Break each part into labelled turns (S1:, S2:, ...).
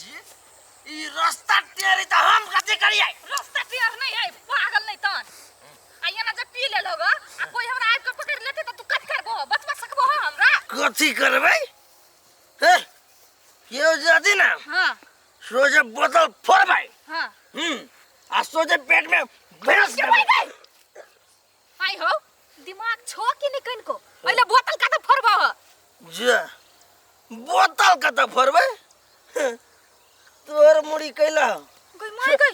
S1: जी ई रास्ता टेरी त हम कथि करियै
S2: रास्ता टेर नहीं है पागल नहीं तन आइया ना जब पी ले लोग आ कोई हमरा आइब के पकड़ लेते त तू कथि करबो बचबा सकबो हमरा
S1: कथि करबै हे यो जदी ना
S2: हां
S1: सोझे बोतल फोड़बै
S2: हां
S1: आ सोझे पेट में भैंस
S2: के भाई दे आई हो दिमाग छो कि नहीं कन को पहले बोतल का तो फोड़बो
S1: जे बोतल का त फोड़बै तोर मुड़ी कैला
S2: कोई मार गई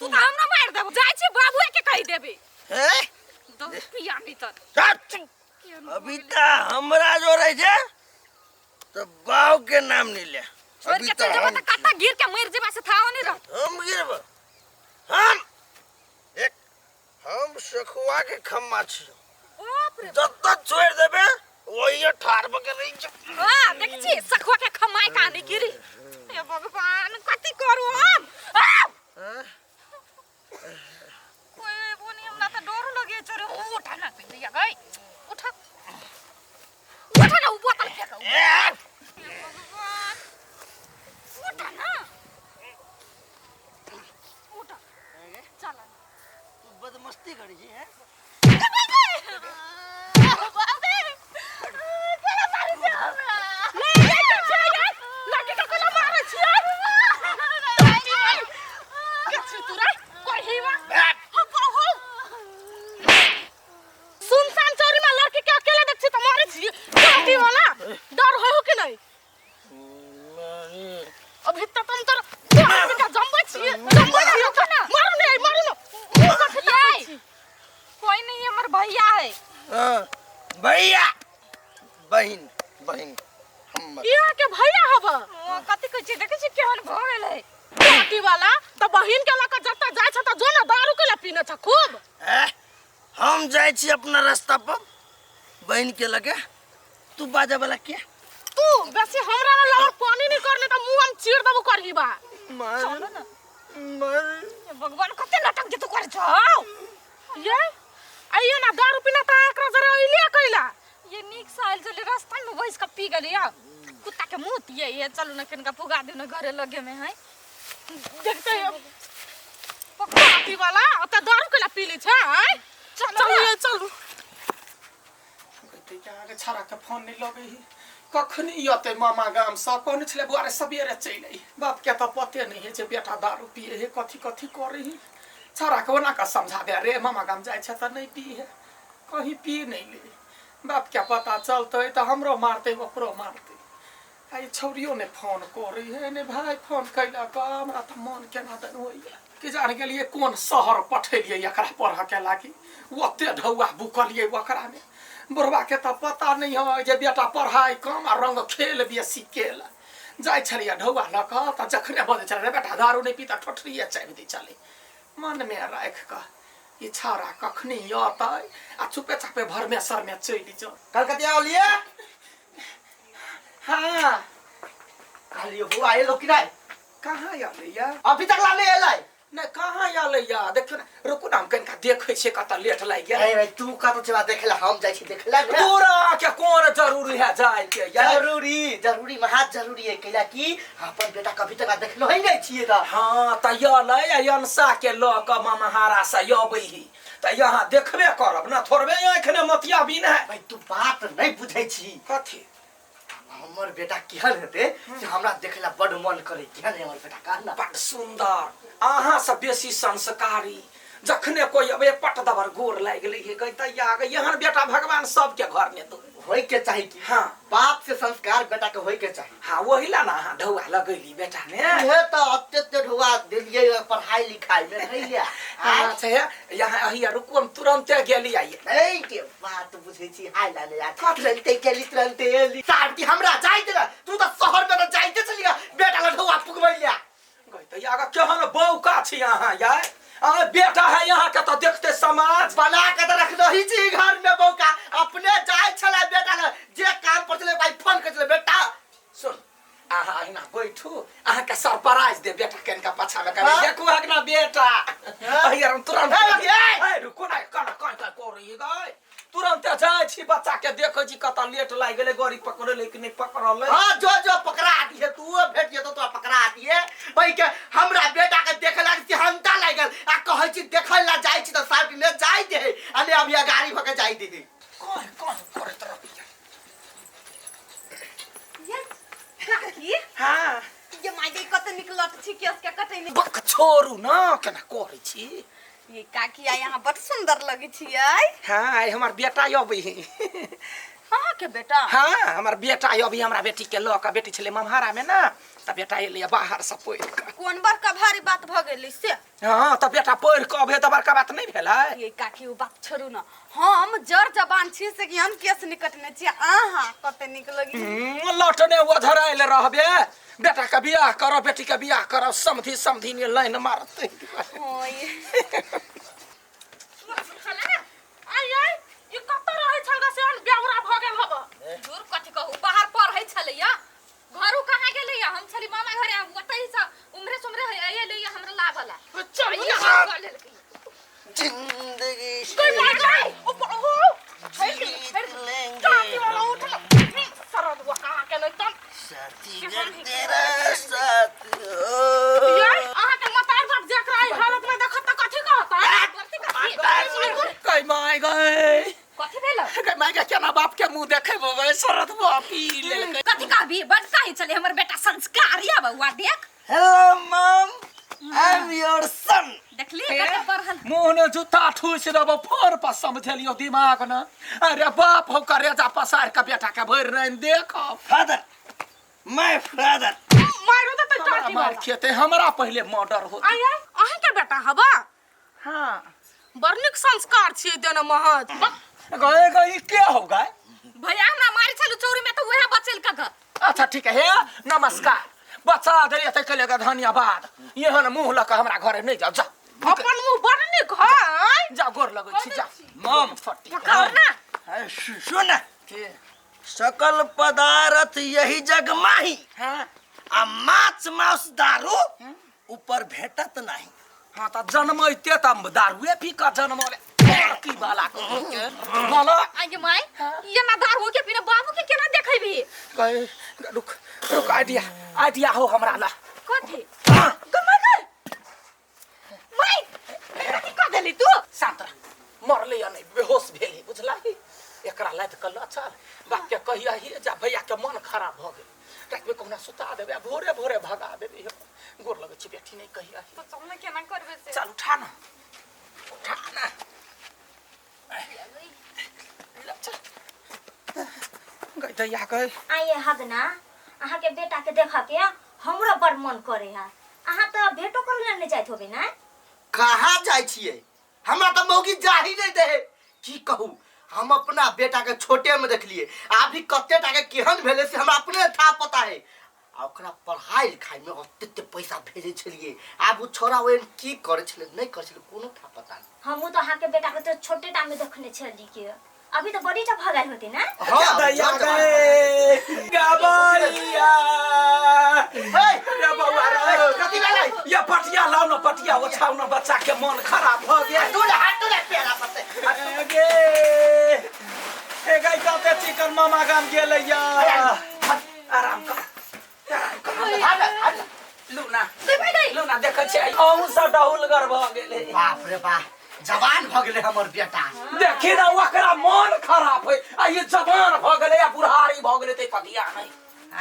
S2: तू तो हमरा मार देबो जाय छी बाबू के कहि देबे
S1: हैं
S2: तो पिया नहीं त
S1: अभी त हमरा जो रहे छे तो बाऊ के नाम नहीं ले
S2: और के चल जब त काटा गिर के मर जेबा से थाओ नहीं रह
S1: हम गिरब हम एक हम सखुआ के खम्मा छियो
S2: बाप रे
S1: जब तक छोड़ देबे वही ठार बके रही छ
S2: हां देख छी सखुआ के खमाई कानी गिरी ए भगवान कथि करू हम कोई बोनी हमरा त डर लगे चोरे उठा ना पिया गई उठा उठा ना बोतल फेंक भगवान उठा ना उठा चल
S1: तू बदमस्ती करी छी हैं भैया बहिन बहिन हम
S2: यहाँ के भैया हबा कथि कहै छी देखै छी केहन भ गेलै पार्टी वाला त बहिन के लक जत्ता जाय छ त जो ना दारू के ला पीने छ खूब
S1: हम जाय छी अपना रास्ता पर बहिन के लगे तू बाजा वाला के
S2: तू बेसी हमरा ना लवर पानी नहीं करने त मुंह हम चीर देबो करही बा
S1: मार
S2: ना
S1: मार
S2: भगवान कते नाटक जे तू कर छ ये आइयो ना दारू पीना त एकरा जरा इलिया कइला ये नीक साइल चले रास्ता में बैस के पी गेली या कुत्ता के मुंह ये चलू ना कनका पुगा दे ना घरे लगे में है देखते पक्का वाला त दारू के ला पी ली छ है चलू
S3: कहते यहाँ के छाड़ा के फोन नहीं लगे ही कखनी यते मामा गाम सा कोन छले बुआरे सबेरे चले बाप के त पते नहीं है जे बेटा दारू पिए है कथि कथि करे ही छाड़ा के ओना का समझा दे रे मामा गाम जाय छ त नहीं पी है कहीं पी नहीं ले बाप क्या पता चलते तो हमरो मारते ओकरो मारते आई छौरियो ने फोन करी है ने भाई फोन कैला का हमरा त मन केना दन होइया कि जान गेलिए कोन शहर पठेलिए एकरा पढ़ के लागी ओते ढौआ बुकलिए ओकरा में बुढ़वा के त पता नहीं है जे बेटा पढ़ाई कम आ रंग खेल बेसी केला जाय छलिया ढौआ ल क त जखने बजे छले बेटा दारू नहीं पीता ठठरिया चाबी दे चले मन में राख का ये छाड़ा कखनी आता आ चुपे चापे भर में सर में चली जाओ
S1: कलकतिया वालिए
S3: हाँ
S1: आलियो हो आए लोग किराए
S3: कहाँ या भैया
S1: अभी तक लाने आइलाई
S3: न कहाँ या लैया देखियो ना रुकू ना हम कनका देखे छे कत लेट लाग गया
S1: भाई तू का तो चला देखला हम जाई छी देखला
S3: तोरा के कोन जरूरी है जाय के
S1: जरूरी महात जरूरी है कैला की अपन बेटा कभी तक देखलो ही नहीं छिए त
S3: हां त या लय अनसा के ल क महारा से यबै ही त यहां देखबे करब ना थोड़बे आंखने मतिया बिन है
S1: भाई तू बात नहीं बुझै छी
S3: कथि
S1: हमर बेटा केहन हेते जे हमरा देखला बड मन करे केहन है हमर बेटा कहना
S3: बड सुंदर आहा से बेसी संस्कारी जखने कोई अबे पट दबर गोर लाग गेलै हे कहता यहां बेटा भगवान सब के घर में तो
S1: होय के चाहि की हां बाप से संस्कार बेटा के होय के चाहि
S3: हां वही ला ना हां ढौआ लगैली बेटा ने
S1: हे त अत्ते ढौआ देलिए पढ़ाई लिखाई में नहीं लिया
S3: अच्छा यहां अहिया रुकू हम तुरंत गेली आइए
S1: नहीं के बात बुझै छी हाय ला ले तुरंते गेली तुरंते एली सारती हमरा जाय दे तू त शहर में न जाइते चलिया बेटा ला ढौआ पुगबैलिया
S3: कहता यागा केहन बौका छी यहां यार आ बेटा है यहाँ का तो देखते समाज
S1: बना के तो रख दही जी घर में बौका अपने जाय छला बेटा ल जे काम पर चले भाई फोन कर चले बेटा
S3: सुन आहा हिना बैठू आहा का सरप्राइज दे बेटा केन का पछा में करे देखू हकना बेटा यार तुरंत ए रुको ना कन कर रही गई तुरंत जाय छी बच्चा के देखो जी कत लेट लाग गेले गाड़ी पकड़े लेकिन नहीं पकड़ल
S1: हां जो पकड़ा दिए तू भेट जे तो पकड़ा दिए भाई के हमरा बेटा के देखला के हंता लागल आ कहै छी देखै ला जाई छी त साइड ले जाई दे अने अब ये गाड़ी भके जाई दे
S3: कौन करत रही
S2: ये काकी
S3: हां
S2: ये माइके कत निकलत छी केस के कटै नहीं
S3: बक छोरू ना केना करै छी
S2: ये काकी आ यहाँ बड़ सुंदर लगी छियै
S3: हां आई हमर बेटा अबै
S2: हां के बेटा
S3: हां हमर बेटा अभी हमरा बेटी के ल के बेटी छले ममहारा में ना त बेटा एले बाहर से पढ़ के
S2: कोन बड़का भारी बात भ गेलै से
S3: हां त बेटा पढ़ के अबे त बड़का बात नहीं भेलै
S2: ये काकी वो बात छोड़ू ना हम जड़ जबान छी से कि हम केस निकटने छी आहा कते निक लगी
S3: लटने ओझराइल रहबे बेटा के बियाह करो बेटी के बियाह करो समधी ने लाइन मारते
S2: ओय आय ई कत रहै छलगा से बेउरा भ गेल हब दूर कथि कहू बाहर पढ़ै छलैया घरू कहाँ गेलैया हम छली मामा घरे ओतै से उमरे सुमरे एलैया हमरा लागला चल
S1: जिंदगी
S2: कोई बात नहीं ओ काकी वाला उठल सरद वो कहाँ के नहीं तम
S1: साथी तेरा साथ
S2: यार आहा के मतार बाप जेकरा ई हालत में देखत त कथि कहता
S3: कई माय गए
S2: कथि भेल
S3: कई माय के केना बाप के मुंह देखे बे शरद बापी ले
S2: कथि कहबी बड़ काहे चले हमर बेटा संस्कारिया बउआ देख
S1: हेलो मम आई एम योर सन
S2: देखली कत पढ़ल
S3: मुंह ने जूता ठूस देबो फोर पर समझलियो दिमाग न अरे बाप हो करे जा पसार के बेटा के भर नहीं देखो
S1: फादर माय फादर
S2: मारो त टाटी
S3: मार खेते हमरा पहले मर्डर हो
S2: आय अहे के बेटा हबा
S3: हां
S2: बड़ निक संस्कार छियै देना महत
S3: गए क्या हो गए
S2: भैया हमरा मारी छलु चौरी में तो वह बचल का घर
S3: अच्छा ठीक है नमस्कार बच्चा दे त कलेगा धन्यवाद यहन मुंह लक हमरा घरे नहीं जा जा
S2: अपन मुंह बड़ निक है
S3: जा गोर लगै छी जा
S1: मम
S3: फटी
S2: पकड़ ना
S1: सुन सकल पदार्थ यही जग माही
S3: हां
S1: आ माछ मांस दारू ऊपर भेटत नहीं
S3: हां त जन्मैते त दारुए पी का जन्मले की बाला को के बोलो
S2: आगे माई ये ना दारू के फिर बाबू के केना देखैबी
S3: कहे रुक आइडिया हो हमरा ला
S2: कथि कमाई गई माई कथि कर देली तू
S3: शांत रह मरले या नहीं बेहोश भेली बुझला एकरा लाद कल चल बाप के कहिया ही जा भैया के मन खराब भ गेल रात में कोना सुता देबे भोरे भगा देबे गोर लगे छी बेटी नहीं कहिया
S2: तो चलने केना करबे से
S3: चल उठा ना गई त या गई
S4: आइए हगना अहाँ के बेटा के देखा के हमरो बड़ मन करे है अहाँ तो भेटो कर लेने जाइत होबे ना
S1: कहाँ जाय छियै हमरा त मौगी जा ही नहीं दे की कहू हम अपना बेटा के छोटे में देखलिए अभी कते टा के केहन भेले से हमरा अपने था पता है आ ओकरा पढ़ाई लिखाई में ओते पैसा भेजे छलिए आब उ छोरा ओन की करे छले नहीं करे छले कोनो था पता नहीं
S4: हमहू तो अहाँ के बेटा के तो छोटे टा में देखने छली के अभी तो बड़ी टा भगाई होती ना
S1: हां
S3: दैया गए गबैया
S1: हे
S3: रे बउआ रे
S1: कथि भेलै
S3: ये पटिया लाओ न पटिया ओछाओ न बच्चा के मन खराब भ गेल
S1: तू हाथ तो पेरा पते
S3: गे ए गई कते चिकन मामा गाम गेलै या आराम कर लूना देखे छै अहू से डहुलगर भ गेलै
S1: बाप रे बाप जवान भ गेले हमर बेटा
S3: देखि न ओकरा मन खराब है आ ये जवान भ गेलै आ बुढ़ारी भ गेलै ते पतिया नहीं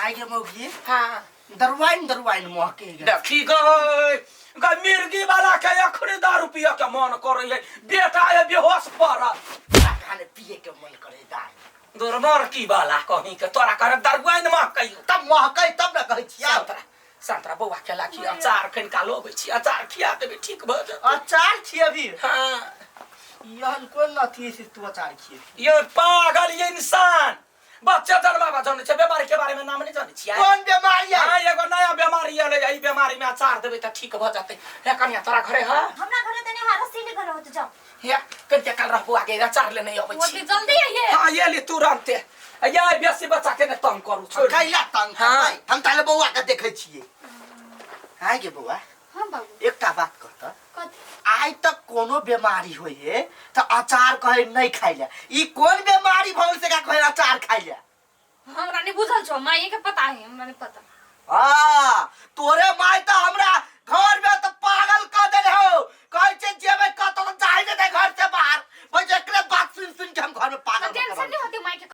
S1: आगे मौगी
S3: हां
S1: दरवाइन महके
S3: देखी गई मिर्गी वाला के अखरे दारू पिया के मन करे है बेटा है बेहोश पड़ा
S1: खाने पिए के मन करे दारू
S3: दुर्मर की वाला कहीं के तोरा करे दरवाइन महकै
S1: तब महकै तब न कहै छियै
S3: संतरा बौआ के लाखी अचार खनका लोबै छी अचार खिया देबे ठीक भ जात
S1: अचार छिए भी
S3: हां
S1: यहन कोन अथी से तू अचार छिए
S3: ये पागल ये इंसान बच्चा जन्माबा जाने छै बीमारी के बारे में नाम नहीं जाने छियै
S1: कोन बीमारी है
S3: हां एगो नया बीमारी आले ई बीमारी में अचार देबे त ठीक भ जाते हे कन्या तोरा घरे ह
S4: हमरा घरे तने हार सीने घर होत जाओ
S3: हे कते काल रहबो आगे अचार ले नहीं आबै
S2: वो
S3: छी
S2: जल्दी आइए
S3: हां ये ले तुरंत या बेसी बच्चा के ने तंग करू छोड़
S1: कैला तंग
S3: हाँ।
S1: हम ताले बौआ के देखै छिए हां गे बौआ
S2: हां बाबू
S1: एकटा बात कह त
S2: कथि
S1: आज तक कोनो बीमारी होई है तो अचार कहे नहीं खाइला। ई कौन बीमारी भइल से का कहे अचार खाइला?
S2: हमरा नहीं बुझल छो, माई के पता है, हमरा नहीं पता।
S1: हाँ, तोरे माई तो हमरा